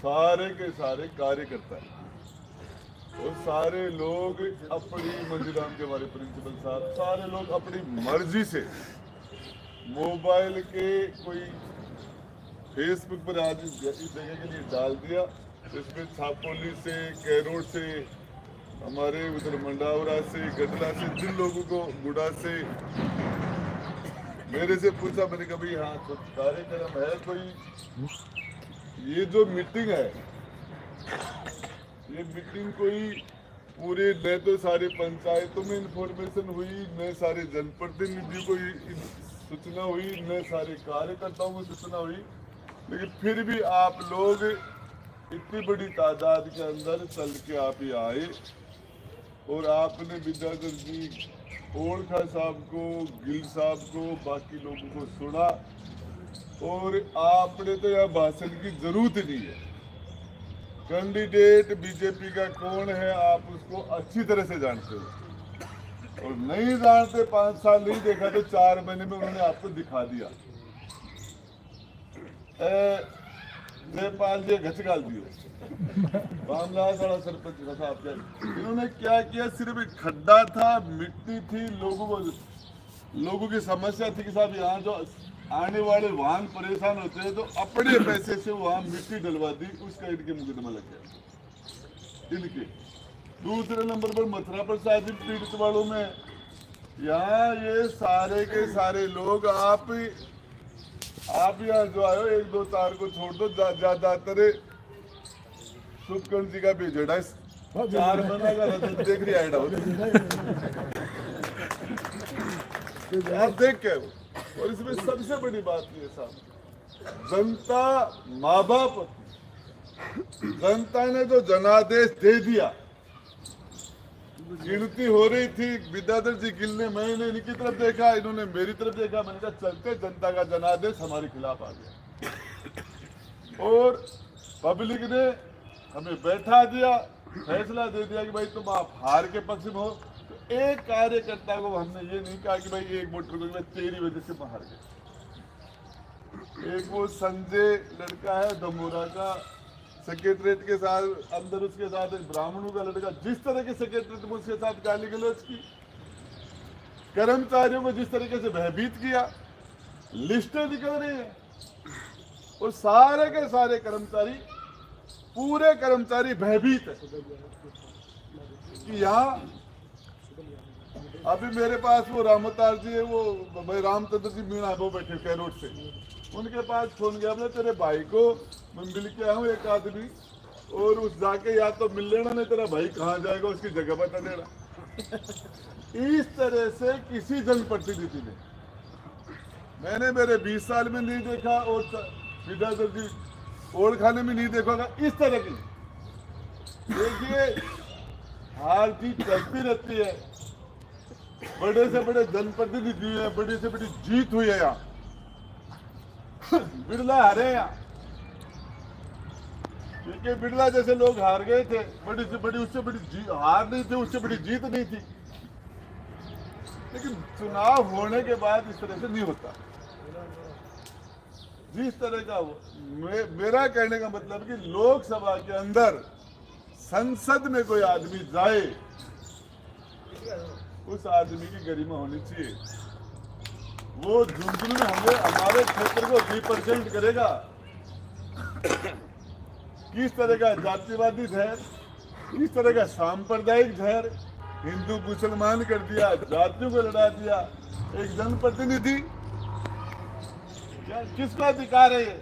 सारे के सारे कार्यकर्ता हैं और सारे लोग अपनी मंजूराम के हमारे प्रिंसिपल साहब सारे लोग अपनी मर्जी से मोबाइल के कोई फेसबुक पर आज इस जगह के लिए डाल दिया, इसमें छापोली से, कैरोट से, हमारे उधर मंडावरा से, गडला से, जिन लोगों को गुड़ा से मेरे से पूछा, मैंने कहा भाई हाँ कुछ कार्यक्रम है कोई, ये जो मीटिंग है ये मीटिंग कोई पूरे न तो सारे पंचायतों में इंफॉर्मेशन हुई, न सारे जनप्रतिनिधियों को सूचना हुई, न सारे कार्यकर्ताओं को सूचना हुई, लेकिन फिर भी आप लोग इतनी बड़ी तादाद के अंदर चल के आप ही आए और आपने विद्याधर जी ओलखा साहब को, गिल साहब को, बाकी लोगों को सुना और आपने तो यह भाषण की जरूरत नहीं है। कैंडिडेट बीजेपी का कौन है आप उसको अच्छी तरह से जानते हो और नहीं जानते, 5 साल नहीं देखा तो 4 महीने में उन्होंने आपको दिखा दिया। जयपाल जी घचकाल दियो बामला सारा सरपंच था आपका, इन्होंने क्या किया, सिर्फ एक खड्डा था, मिट्टी थी, लोगों की समस्या थी कि साहब यहाँ जो आने वाले वाहन परेशान होते हैं तो अपने पैसे से वहां मिट्टी डलवा दी, उसका इनके मुकदमा लग गया इनके। दूसरे नंबर पर मथुरा प्रसाद जी पीड़ित वालों में, यहाँ ये सारे के सारे लोग आप यहाँ जो आयो 1-2 तार को छोड़ दो, ज्यादातर सुखकर्ण जी का बेजड़ा 4 महीना का रजत देख रही आइडा आप देख के। और इसमें सबसे बड़ी बात ये साहब, जनता माँ बाप, जनता ने जो जनादेश दे दिया, गिनती हो रही थी, विद्याधर जी गिल ने, मैंने इनकी तरफ देखा, इन्होंने मेरी तरफ देखा, मैंने कहा चलते जनता का जनादेश हमारे खिलाफ आ गया और पब्लिक ने हमें बैठा दिया, फैसला दे दिया कि भाई तुम आप हार के पक्ष में हो। एक कार्यकर्ता को हमने ये नहीं कहा कि भाई एक वोटर को तेरी वजह से बाहर गए। एक वो संजय लड़का है दमोरा का, सेक्रेटरीट के साथ अंदर उसके साथ एक ब्राह्मणों का लड़का, जिस तरह के सेक्रेटरीट में उसके साथ गाली गलौज की, कर्मचारियों को जिस तरीके से भयभीत किया, लिस्टें निकल रही है और सारे के सारे कर्मचारी, पूरे कर्मचारी भयभीत है कि यहाँ अभी मेरे पास वो रामतार जी है, वो भाई रामचंद्र जी मीणा वो बैठे कैरोट से, उनके पास फोन गया, बोले तेरे भाई को मैं मिल के आया हूँ एक आदमी, और उस जाके या तो मिल लेना, नहीं तेरा भाई कहाँ जाएगा उसकी जगह बता देना। इस तरह से किसी जनप्रतिनिधि ने मैंने मेरे 20 साल में नहीं देखा और विद्याधर जी ओलखाने में नहीं देखा इस तरह की। देखिए हार जीत चलती रहती है, बड़े से बड़े जनप्रतिनिधि है, बड़ी से बड़ी जीत हुई है यहाँ, बिरला हारे यहाँ, क्योंकि बिरला जैसे लोग हार गए थे, बड़ी से बड़ी, उससे बड़ी हार नहीं थी, उससे बड़ी जीत नहीं थी। लेकिन चुनाव होने के बाद इस तरह से नहीं होता, जिस तरह का वो मेरा कहने का मतलब कि लोकसभा के अंदर संसद में कोई आदमी जाए, उस आदमी की गरिमा होनी चाहिए। वो झुंझुनू में हमारे क्षेत्र को रिप्रेजेंट करेगा। किस तरह का जातिवादी धैर्य, किस तरह का सांप्रदायिक धैर्य, हिंदू मुसलमान कर दिया, जातियों को लड़ा दिया, एक जनप्रतिनिधि, क्या किसका अधिकार है ये?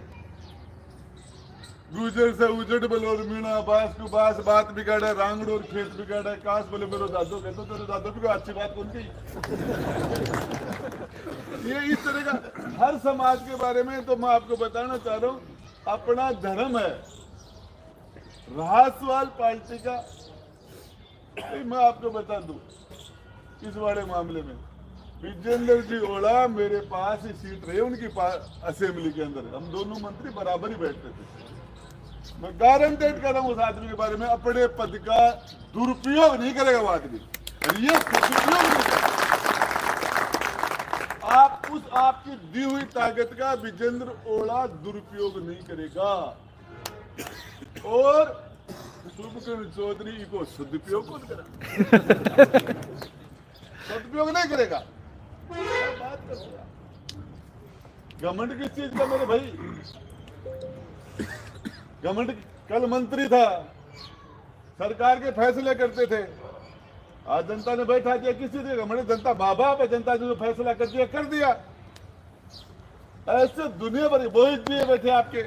गुजर से उजड़ बलोर मीणा बास को बास, बात बिगाड़ा रांगड़ और खेत बिगाड़ा, काश बोले मेरे दादो कहते तेरे दादो भी कोई अच्छी बात कौन कही। ये इस तरह का हर समाज के बारे में तो मैं आपको बताना चाह रहा हूँ, अपना धर्म है। रासवाल पार्टी का मैं आपको बता दूं, इस बड़े मामले में विजेंद्र जी ओला मेरे पास ही सीट रहे उनकी असेंबली के अंदर, हम दोनों मंत्री बराबर ही बैठते थे। मैं गारंटेड कर रहा हूँ उस आदमी के बारे में, अपने पद का दुरुपयोग नहीं करेगा वो आदमी, ये सदुपयोग नहीं करेगा। आप उस आपकी दी हुई ताकत का विजेंद्र ओला दुरुपयोग नहीं करेगा। और शुभकर्ण चौधरी को सदुपयोग कौन करा? सदुपयोग नहीं करेगा। क्या बात कर रहे? घमंड किस चीज का मेरे भाई? घमंड कल मंत्री था, सरकार के फैसले करते थे, आज जनता ने बैठा दिया। किस चीज का घमंड? जनता माँ बाप है, जनता ने जो फैसला कर दिया कर दिया। ऐसे दुनिया भर बोझ दिए बैठे आपके,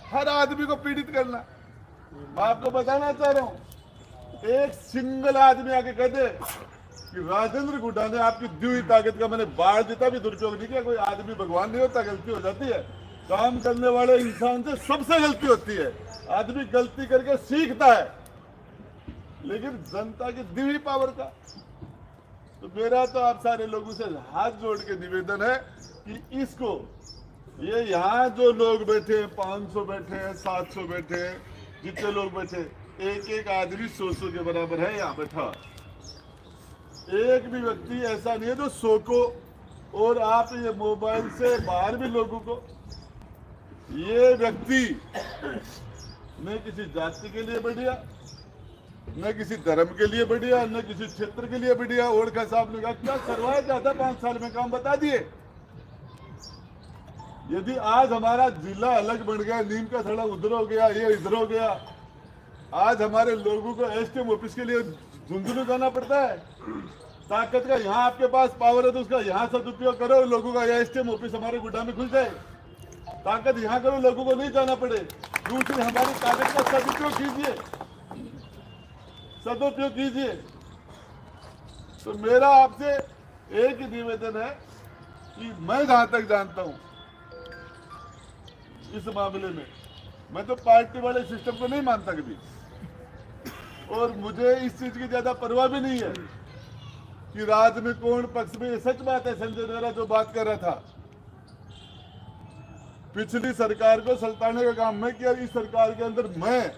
हर आदमी को पीड़ित करना। मैं आपको बताना चाह रहा हूं, एक सिंगल आदमी आके कह दे कि राजेंद्र गुड्डा ने आपकी दी हुई ताकत का मैंने बाढ़ जितना भी दुरुपयोग नहीं किया। कोई आदमी भगवान नहीं होता, गलती हो जाती है। काम करने वाले इंसान से सबसे गलती होती है। आदमी गलती करके सीखता है, लेकिन जनता की दी हुई पावर का। तो मेरा तो आप सारे लोगों से हाथ जोड़ के निवेदन है कि इसको, ये यहाँ जो लोग बैठे हैं, 500 बैठे हैं, 700 बैठे हैं, जितने लोग बैठे, एक एक आदमी 100 के बराबर है यहाँ बैठा। एक भी व्यक्ति ऐसा नहीं है जो 100 को, और आप ये मोबाइल से बाहर भी लोगों को, ये व्यक्ति न किसी जाति के लिए बढ़िया, न किसी धर्म के लिए बढ़िया, न किसी क्षेत्र के लिए बढ़िया। ओड़का साहब ने कहा क्या करवाया जाता, 5 साल में काम बता दिए। यदि आज हमारा जिला अलग बन गया, नीम का थड़ा उधर हो गया, ये इधर हो गया, आज हमारे लोगों को एसडीएम ऑफिस के लिए झुंझुनू जाना पड़ता है। ताकत का यहाँ आपके पास पावर है तो उसका यहाँ सदुपयोग करो, लोगों का एसडीएम ऑफिस हमारे गुड्डा में खुल जाए। ताकत यहाँ करो, लोगों को नहीं जाना पड़े। दूसरी हमारी ताकत का सदुपयोग कीजिए, सदुपयोग कीजिए। तो मेरा आपसे एक ही निवेदन है कि मैं जहां तक जानता हूं इस मामले में, मैं तो पार्टी वाले सिस्टम को नहीं मानता कभी, और मुझे इस चीज की ज्यादा परवाह भी नहीं है कि राज्य में कौन पक्ष में। सच बात है, संजय नेहरा जो बात कर रहा था, पिछली सरकार को सल्टाने का काम मैं किया। इस सरकार के अंदर मैं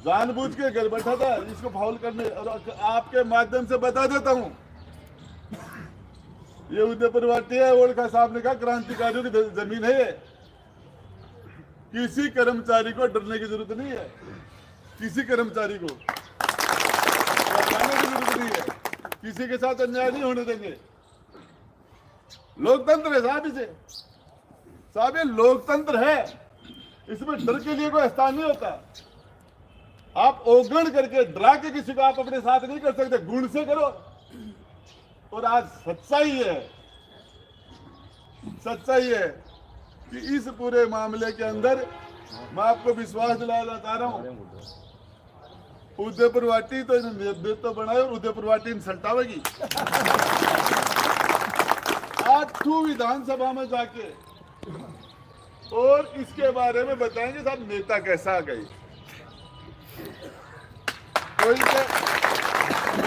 जानबूझ के घर बैठा था इसको फाउल करने, और आपके माध्यम से बता देता हूं, ये उदयपुर वाटी है। ओड़का साहब ने कहा क्रांतिकारियों की जमीन है ये। किसी कर्मचारी को डरने की जरूरत नहीं है, किसी कर्मचारी को डरने की जरूरत नहीं है, किसी के साथ अन्याय नहीं होने देंगे। लोकतंत्र है साहब, इसे साहब ये लोकतंत्र है, इसमें डर के लिए कोई स्थान नहीं होता। आप ओगण करके डरा के किसी को आप अपने साथ नहीं कर सकते, गुण से करो। और आज सच्चाई है कि इस पूरे मामले के अंदर मैं आपको विश्वास दिलाना चाह रहा हूं, उदयपुर वाटी तो नेतृत्व बनाए और उदयपुर वाटी सल्टावेगी। आज 2 विधानसभा में जाके और इसके बारे में बताएंगे साहब नेता कैसा आ गई।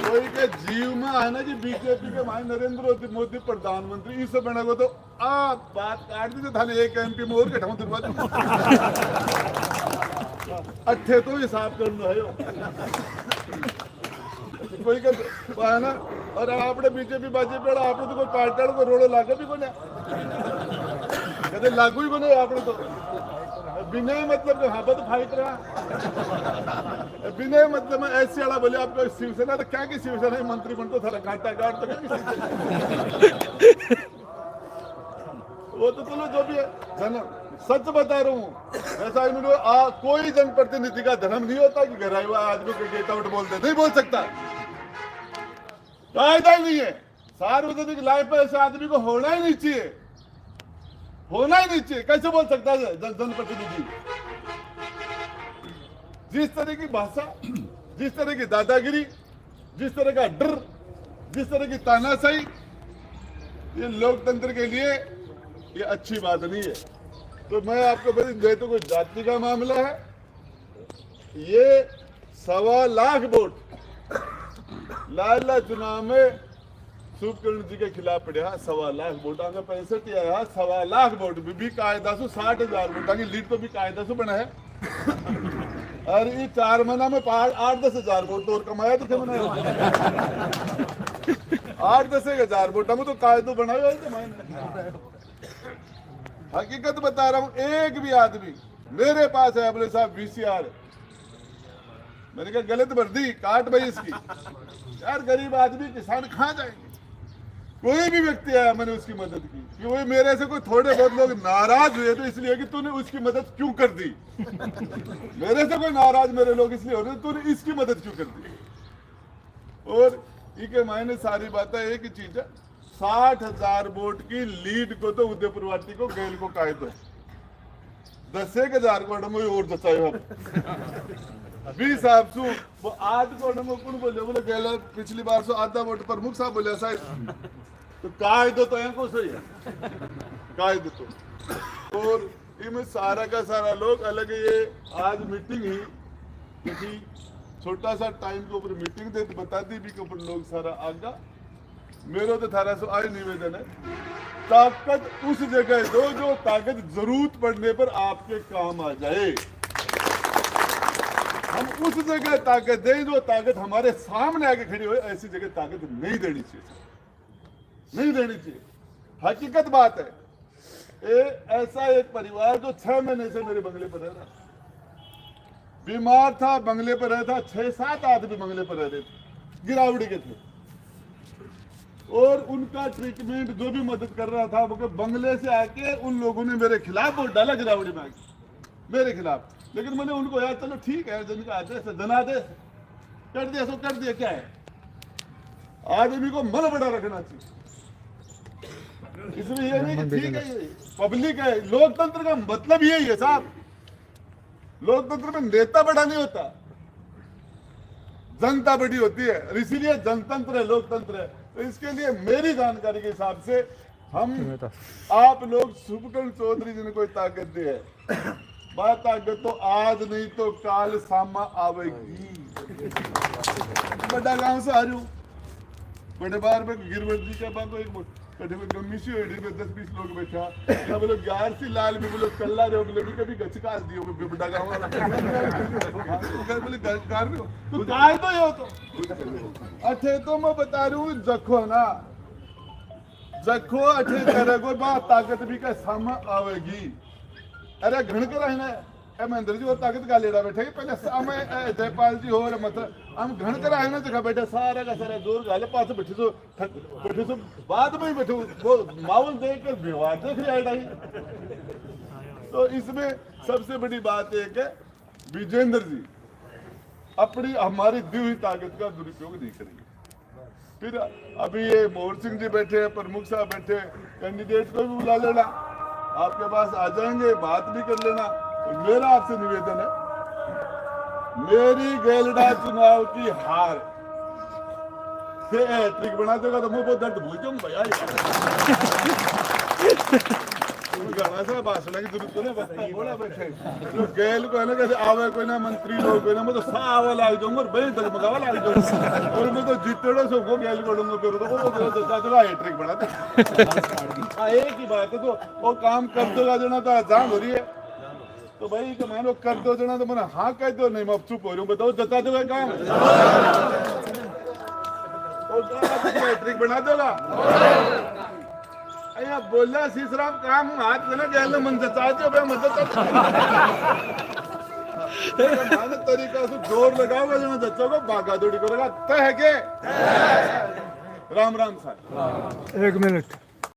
कोई के जीव में है ना कि बीजेपी के भाई नरेंद्र मोदी प्रधानमंत्री इस बना को तो आप बात काट दी थाने एक एमपी में और कठाऊ दरवाजा अट्ठे तो हिसाब करना है कोई का ना। और आपने बीजेपी बाजेपी आपने तो कोई पार्टी को रोड़ो लागे भी को कहते लागू ही बने आपने तो बिना मतलब हाँ तो फाइट रहा बिना मतलब में ऐसे वाला बोले आपको शिवसेना तो क्या की शिवसेना मंत्री बन तो था घाटा काट तो वो तो चलो जो भी है जन सच बता रहा हूँ। ऐसा इन्होंने कोई जनप्रतिनिधि का धर्म नहीं होता कि घर हुआ आदमी को गेट आउट बोलते नहीं बोल सकता, कायदा ही नहीं है। सार्वजनिक लाइफ में ऐसे आदमी को होना ही नहीं चाहिए, होना ही नहीं चाहिए। कैसे बोल सकता है जनप्रतिनिधि? जिस तरह की भाषा, जिस तरह की दादागिरी, जिस तरह का डर, जिस तरह की तानाशाही, ये लोकतंत्र के लिए ये अच्छी बात नहीं है। तो मैं आपको बता तो कोई जाति का मामला है, ये 1.25 लाख वोट लाला चुनाव में शुभकर्ण जी के खिलाफ पड़े। 1.25 लाख वोट 65 आया, 1.25 लाख वोट भी कायदा से 60,000 वोट लीड तो भी कायदा से बना है। और ये 4 महीना में 8-10 हजार वोट और कमाया तो क्या बनाया 8-10 हजार वोट में तो कायदो बनाया। हकीकत बता रहा हूं, एक भी आदमी मेरे पास है, बोले साहब VCR। मैंने कहा गलत भर दी, काट भाई इसकी। यार गरीब आदमी किसान कहाँ जाएंगे। कोई भी व्यक्ति आया मैंने उसकी मदद की, कि वही मेरे से कोई थोड़े बहुत लोग नाराज हुए तो इसलिए कि तूने उसकी मदद क्यों कर दी। मेरे से कोई नाराज मेरे लोग इसलिए हो रहे तूने इसकी मदद क्यों कर दी। और ये मायने सारी बातें एक ही चीज है, 60,000 वोट की लीड को तो उदयपुर वाटी को गेल को काहे दो 10,000 को और जचायो 20 साहब सु वो आज को कौन बोले गेल पिछली बार सो आधा वोट प्रमुख साहब बोले साहब तो काय दो तो को सही है काय दो तो। और इनमें सारा का सारा लोग अलग ये आज मीटिंग ही क्योंकि छोटा सा टाइम के ऊपर मीटिंग दे तो बता दी भी के ऊपर लोग सारा आगा। मेरा तो थारा सो आज निवेदन है, ताकत उस जगह दो जो ताकत जरूरत पड़ने पर आपके काम आ जाए। हम उस जगह ताकत दें जो ताकत हमारे सामने आके खड़ी हो, ऐसी जगह ताकत नहीं देनी चाहिए, नहीं देनी चाहिए। हकीकत बात है, ऐसा एक परिवार जो 6 महीने से मेरे बंगले पर रह रहा, बीमार था, बंगले पर रहता, 6-7 आदमी बंगले पर रह रहे थे, गिरावड़ी के थे। और उनका ट्रीटमेंट जो भी मदद कर रहा था वो बंगले से आके उन लोगों ने मेरे खिलाफ वोट डाला, गिरावड़ी में मेरे खिलाफ। लेकिन मैंने उनको यार चलो ठीक है, जिनका आदेश है जनादेश कर दिया सो कर दिया, क्या है आदमी को मन बड़ा रखना चाहिए। इसमें ये नहीं कि ठीक है पब्लिक है, लोकतंत्र का मतलब यही है साहब। लोकतंत्र में नेता बड़ा नहीं होता, जनता बड़ी होती है, इसीलिए जनतंत्र है, लोकतंत्र है। तो इसके लिए मेरी जानकारी के हिसाब से हम आप लोग शुभकर्ण चौधरी जी ने कोई ताकत दी है, बात ताकत तो आज नहीं तो काल सामा आवेगी। बड़ा गांव से आ रही हूँ, बड़े बार में गिरवट जी के बाद एक कटे में गम्मीशी हुई में 10-20 लोग बैठा, क्या बोलो 11 लाल में बोलो कल्ला रहे हो, बोले कभी गचकाल दियो बड़ा गाँव वाला बोले कार रहे हो तो काय तो यो तो अठे तो मैं बता रही हूँ जखो ना जखो अठे तरह को बात ताकत भी का सामा आवेगी। अरे घण कर है ना महेंद्र जी और ताकत का लेड़ा बैठे पहले सामे जयपाल जी हो मतलब हम घण कर आए ना जगह बैठे सारा का सारा जोर गाले पास बैठे सो बाद में ही बैठे वो माहौल देख कर व्यवहार देख रहे हैं। तो इसमें सबसे बड़ी बात एक है, विजेंद्र जी अपनी हमारी दी हुई ताकत का दुरुपयोग नहीं करेंगे। फिर अभी ये मोहर सिंह जी बैठे हैं, प्रमुख साहब बैठे, कैंडिडेट को भी बुला लेना, आपके पास आ जाएंगे, बात भी कर लेना। मेरा आपसे निवेदन है, मेरी गेलडा चुनाव की हार से हैट्रिक बना देगा तो मैं बहुत दर्द भूल जाऊंगा यार। भाषण की जरूरत को ना बोला बैठे तो गेल को है ना कैसे आवे कोई ना मंत्री लोग कोई ना मैं तो सावा लाग जाऊंगा और बड़ी तक मगावा लाग जाऊंगा और मैं तो जीतड़े से को गेल को लूंगा फिर तो वो हैट्रिक बना दे। एक ही बात है, तो वो काम कर दोगा जना तो जान हो रही है तो भाई तो मानो कर दो जना तो मैंने हाँ कह दो, नहीं मैं चुप हो रही हूँ, बताओ जता दोगा काम हैट्रिक बना दोगा। अया बोला सीसराम काम हाथ लेना गया मन जता दो भाई मदद तरीका से जोर लगाओगे जना जच्चों को भागा दौड़ी करेगा तय है के राम राम साहब। 1 मिनट